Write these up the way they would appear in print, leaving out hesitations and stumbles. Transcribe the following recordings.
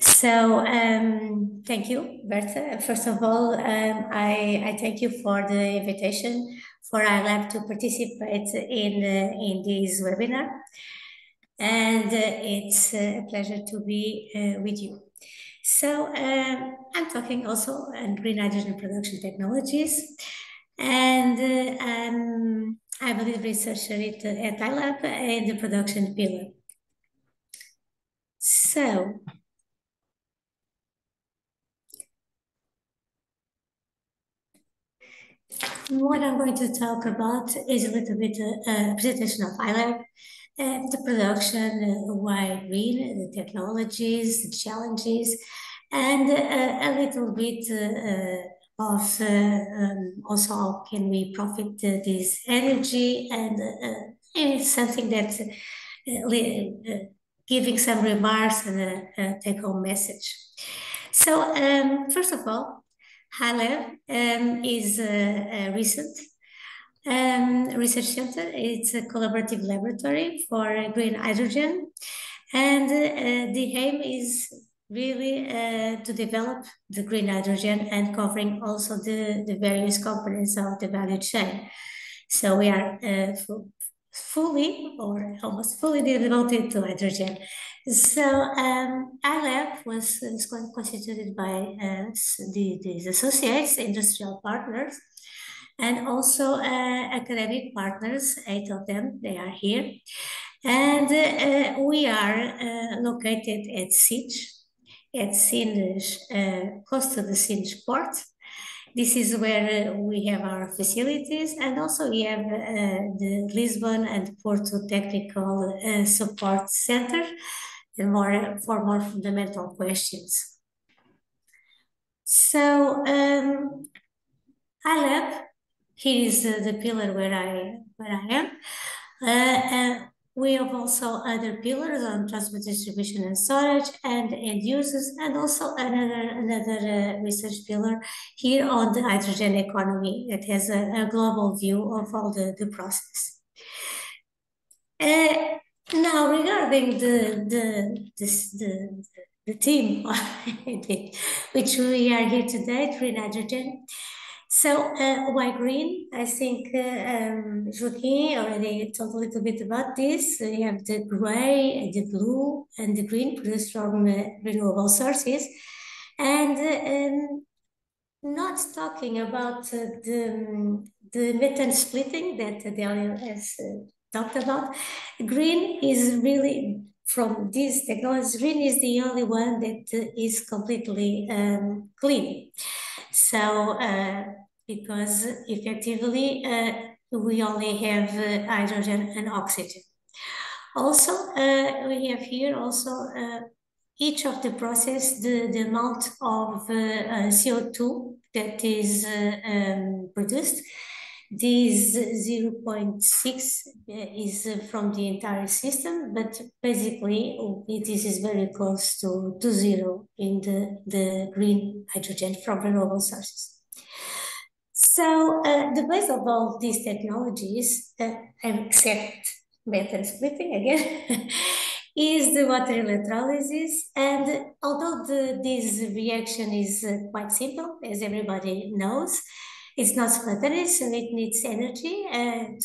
Thank you, Bertha. First of all, I thank you for the invitation for iLab to participate in this webinar. And it's a pleasure to be with you. I'm talking also on green hydrogen production technologies. And I'm a lead researcher at iLab in the production pillar. So, what I'm going to talk about is a little bit a presentation of iLab, the production, why green, the technologies, the challenges, and a little bit of also how can we profit this energy, and it's something that giving some remarks and a take-home message. So first of all, HYDEA is a recent research center. It's a collaborative laboratory for green hydrogen. And the aim is really to develop the green hydrogen and covering also the various components of the value chain. So we are fully or almost fully devoted to hydrogen. So iLab was constituted by these associates, industrial partners, and also academic partners, 8 of them, they are here. And we are located at Sines, close to the Sines port. This is where we have our facilities, and also we have the Lisbon and Porto Technical Support Center for more fundamental questions. So iLab, here is the pillar where I am. We have also other pillars on transport, distribution, and storage, and end users, and also another research pillar here on the hydrogen economy that has a global view of all the process. Now, regarding the team which we are here today, green hydrogen. So why green? I think Joaquin already talked a little bit about this. We have the gray, the blue, and the green produced from renewable sources. And not talking about the methane splitting that Daniel has talked about, green is really, from this technology, green is the only one that is completely clean. So, because effectively we only have hydrogen and oxygen. Also, we have here also each of the process, the amount of CO2 that is produced. This 0.6 is from the entire system, but basically this is very close to zero in the green hydrogen from renewable sources. So the base of all these technologies, except methane splitting again, is the water electrolysis. And although this reaction is quite simple, as everybody knows, it's not spontaneous and it needs energy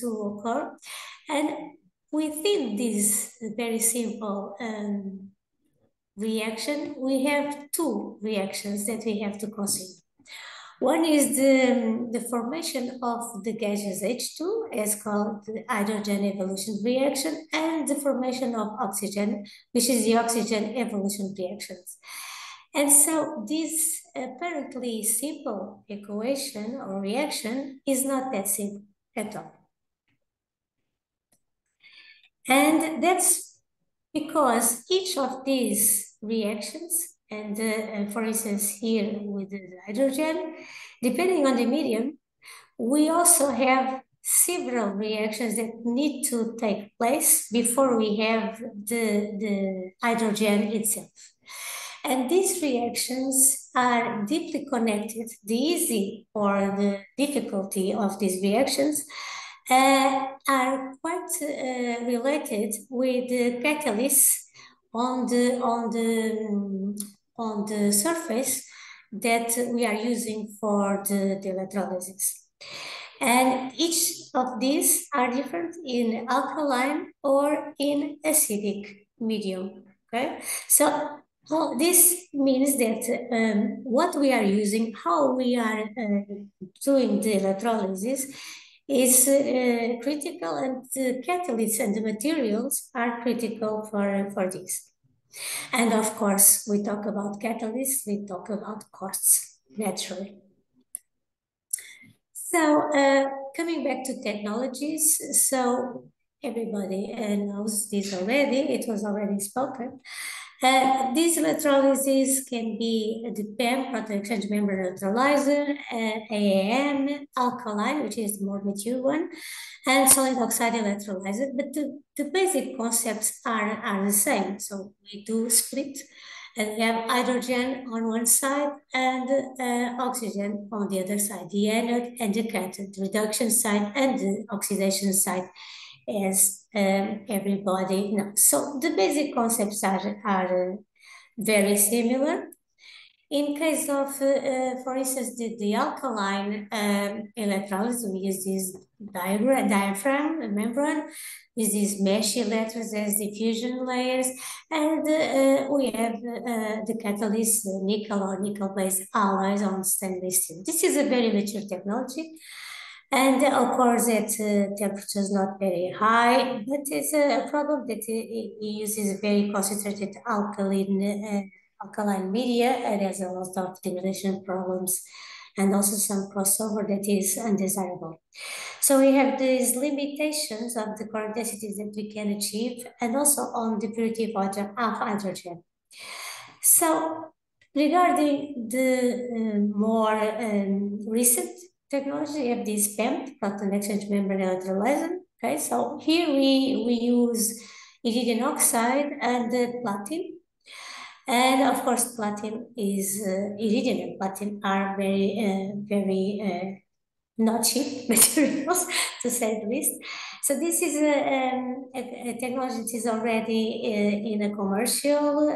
to occur. And within this very simple reaction, we have two reactions that we have to consider. One is the formation of the gaseous H2, as called the hydrogen evolution reaction, and the formation of oxygen, which is the oxygen evolution reactions. And so this apparently simple equation or reaction is not that simple at all. And that's because each of these reactions, and for instance, here with the hydrogen, depending on the medium, we also have several reactions that need to take place before we have the hydrogen itself. And these reactions are deeply connected. The easy or the difficulty of these reactions are quite related with the catalysts on the on the surface that we are using for the electrolysis. And each of these are different in alkaline or in acidic medium, okay? So this means that what we are using, how we are doing the electrolysis is critical, and the catalysts and the materials are critical for this. And of course, we talk about catalysts, we talk about costs, naturally. So coming back to technologies, so everybody knows this already, it was already spoken. These electrolyses can be the PEM, proton exchange membrane electrolyzer, AAM, alkaline, which is the more mature one, and solid oxide electrolyzer. But the basic concepts are the same. So we do split, and we have hydrogen on one side and oxygen on the other side, the anode and the cathode, the reduction side and the oxidation side, as everybody knows. So the basic concepts are very similar. In case of, for instance, the alkaline electrolysis, we use this diaphragm membrane, with these mesh electrodes as diffusion layers, and we have the catalyst, nickel or nickel-based alloys on stainless steel. This is a very mature technology, and of course at temperatures not very high, but it's a problem that it uses very concentrated alkaline media, and there's a lot of degradation problems and also some crossover that is undesirable. So we have these limitations of the current densities that we can achieve, and also on the purity of hydrogen. So regarding the more recent technology, we have this PEM, proton exchange membrane electrolyzer. Okay, so here we use iridium oxide and platinum. And of course, platinum is iridium and platinum are very not cheap materials, to say the least. So this is a technology that is already in a commercial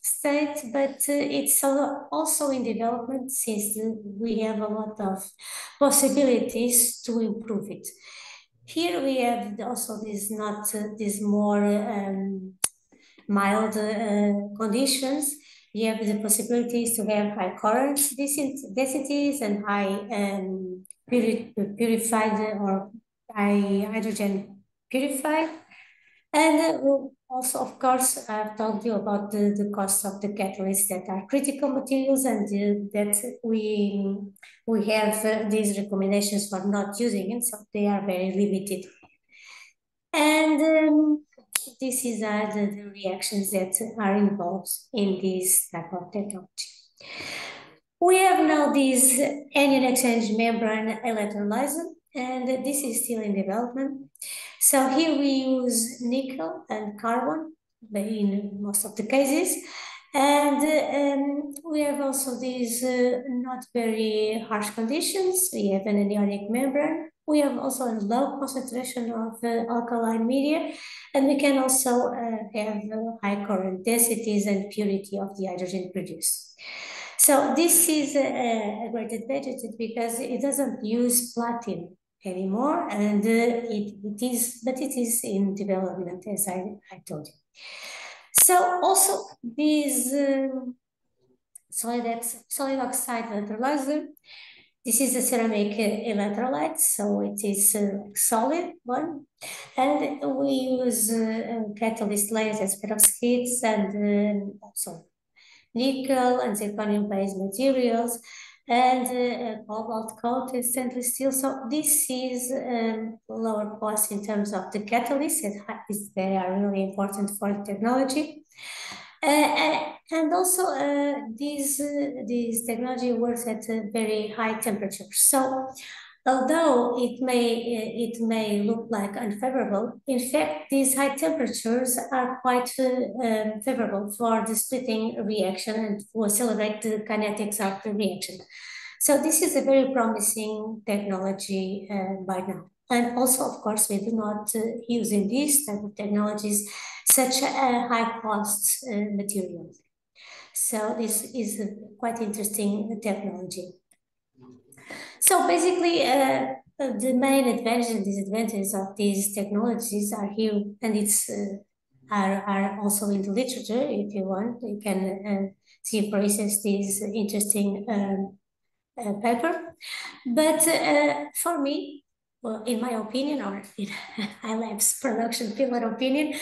state, but it's also in development, since we have a lot of possibilities to improve it. Here we have also these more mild conditions. You have the possibilities to have high current densities and high purified or high hydrogen purified. And also, of course, I've told you about the cost of the catalysts that are critical materials, and that we have these recommendations for not using it, so they are very limited. And this is the reactions that are involved in this type of technology. We have now this anion exchange membrane electrolyzer, and this is still in development. So here we use nickel and carbon in most of the cases. And we have also these not very harsh conditions. We have an anionic membrane. We have also a low concentration of alkaline media, and we can also have high current densities and purity of the hydrogen produced. So this is a great advantage, because it doesn't use platinum anymore, and it is in development, as I told you. So also this solid oxide electrolyzer, this is a ceramic electrolyte, so it is a solid one, and we use catalyst layers as perovskites, and also nickel and zirconium-based materials, and cobalt coated stainless steel. So this is lower cost in terms of the catalysts, they are really important for the technology. And also this technology works at a very high temperature. So although it may look like unfavorable, in fact, these high temperatures are quite favorable for the splitting reaction and to accelerate the kinetics of the reaction. So this is a very promising technology by now. And also, of course, we do not use in these type of technologies such a high cost materials. So this is a quite interesting technology. So basically, the main advantages and disadvantages of these technologies are here, and are also in the literature. If you want, you can see, for instance, this interesting paper. But for me, well, in my opinion, or in iLab's production pillar opinion,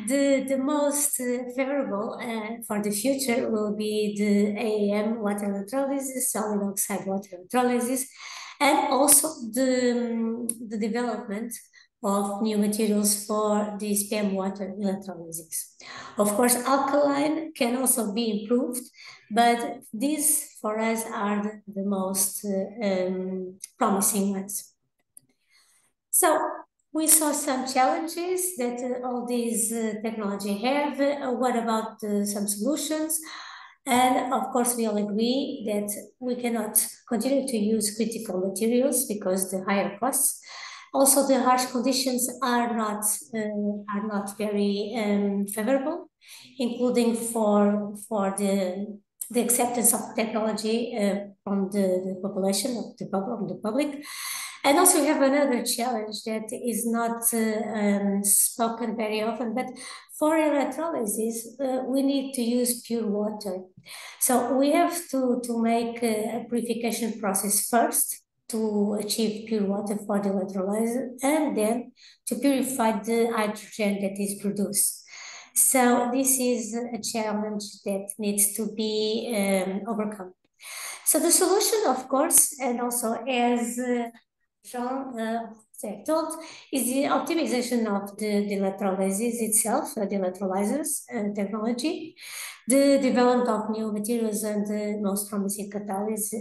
the most favorable for the future will be the AAM water electrolysis, solid oxide water electrolysis, and also the development of new materials for this PEM water electrolysis. Of course, alkaline can also be improved, but these for us are the most promising ones. So we saw some challenges that all these technology have. What about some solutions? And of course, we all agree that we cannot continue to use critical materials because the higher costs. Also, the harsh conditions are not very favorable, including for the acceptance of technology from the population of the public. And also we have another challenge that is not spoken very often, but for electrolysis, we need to use pure water. So we have to make a purification process first to achieve pure water for the electrolyzer, and then to purify the hydrogen that is produced. So this is a challenge that needs to be overcome. So the solution, of course, and also as Jean told, is the optimization of the electrolysis itself, the electrolyzers technology, the development of new materials and the most promising catalyzers,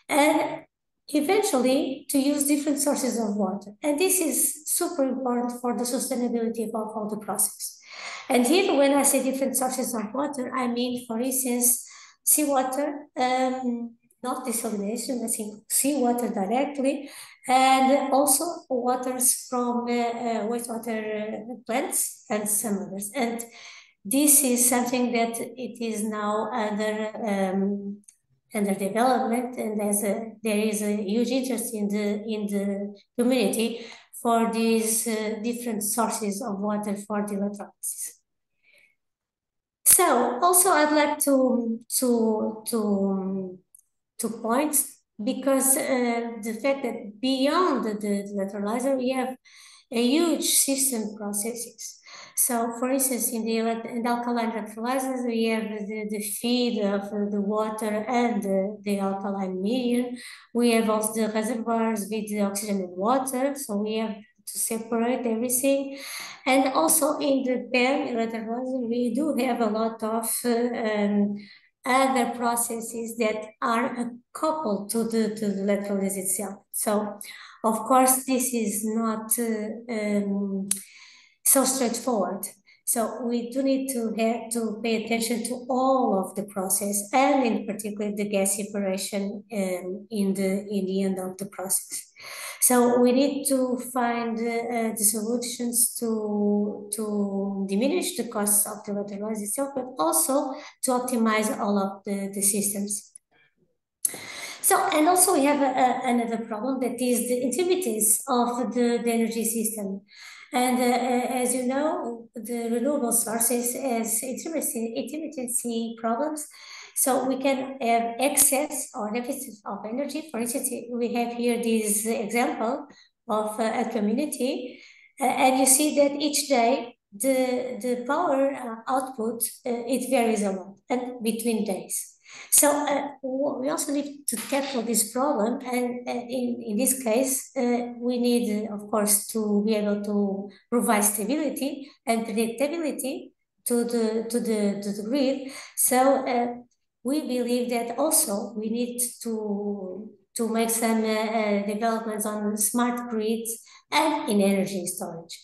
and eventually to use different sources of water. And this is super important for the sustainability of all the process. And here, when I say different sources of water, I mean, for instance, seawater, not desalination, I think seawater directly, and also waters from wastewater plants and some others. And this is something that it is now under development, and there is a huge interest in the community for these different sources of water for the electrolysis. So also I'd like to point, because the fact that beyond the electrolyzer we have a huge system processes. So for instance, in the alkaline electrolyzers, we have the feed of the water and the alkaline medium. We have also the reservoirs with the oxygen and water, so we have to separate everything. And also in the PEM electrolyzer, we do have a lot of other processes that are coupled to the electrolysis itself. So, of course, this is not so straightforward. So we do need to pay attention to all of the process, and in particular the gas separation in the end of the process. So we need to find the solutions to diminish the costs of the electrolysis itself, but also to optimize all of the systems. So, and also we have another problem, that is the intermittency of the energy system. And as you know, the renewable sources has intermittency problems. So we can have excess or deficit of energy. For instance, we have here this example of a community, and you see that each day the power output it varies a lot and between days. So we also need to tackle this problem, and in this case, we need, of course, to be able to provide stability and predictability to the grid. So we believe that also we need to make some developments on smart grids and in energy storage.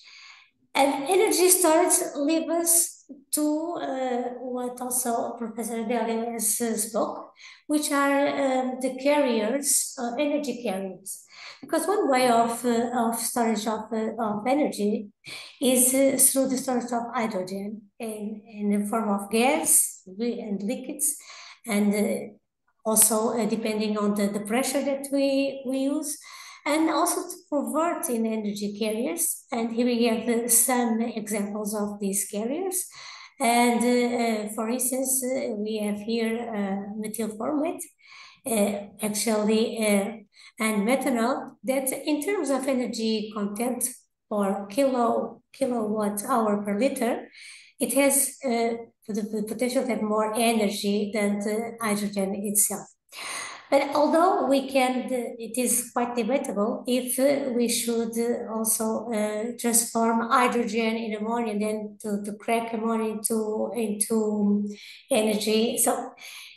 And energy storage leads us to what also Professor Adelia has spoke, which are the carriers, energy carriers. Because one way of storage of energy is through the storage of hydrogen. in the form of gas and liquids, and also depending on the pressure that we use, and also to convert in energy carriers. And here we have some examples of these carriers. And for instance, we have here methyl formate, and methanol, that in terms of energy content or kilowatt hour per liter, it has the potential to have more energy than the hydrogen itself. But although it is quite debatable if we should also transform hydrogen in ammonia and then to crack ammonia into energy. So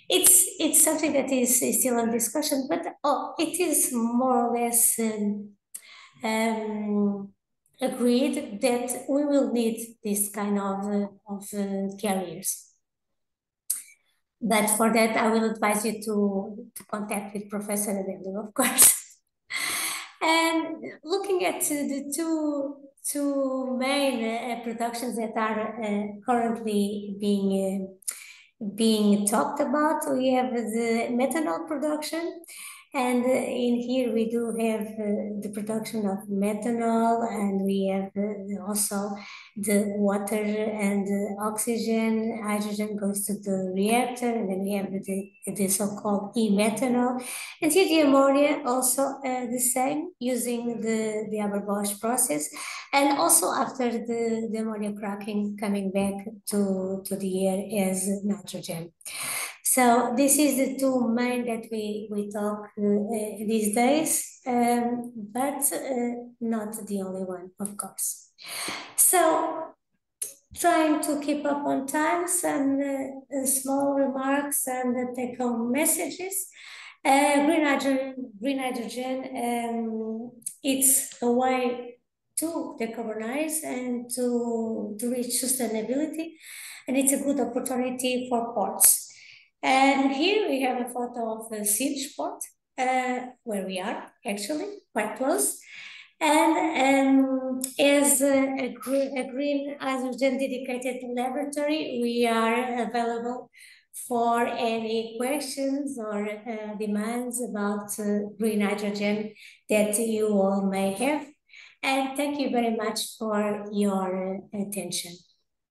it's something that is still in discussion, but it is more or less agreed that we will need this kind of carriers. But for that, I will advise you to contact with Professor Adelu, of course. And looking at the two main productions that are currently being talked about, we have the methanol production. And in here we do have the production of methanol, and we have also the water and the oxygen. Hydrogen goes to the reactor, and then we have the so-called e-methanol. And here the ammonia also the same, using the Haber-Bosch process, and also after the ammonia cracking, coming back to the air as nitrogen. So this is the two main that we talk these days, but not the only one, of course. So trying to keep up on time, some small remarks and take-home messages. Green hydrogen, it's a way to decarbonize and to reach sustainability, and it's a good opportunity for ports. And here we have a photo of the Sitges port, where we are actually quite close. And as a green hydrogen dedicated laboratory, we are available for any questions or demands about green hydrogen that you all may have. And thank you very much for your attention.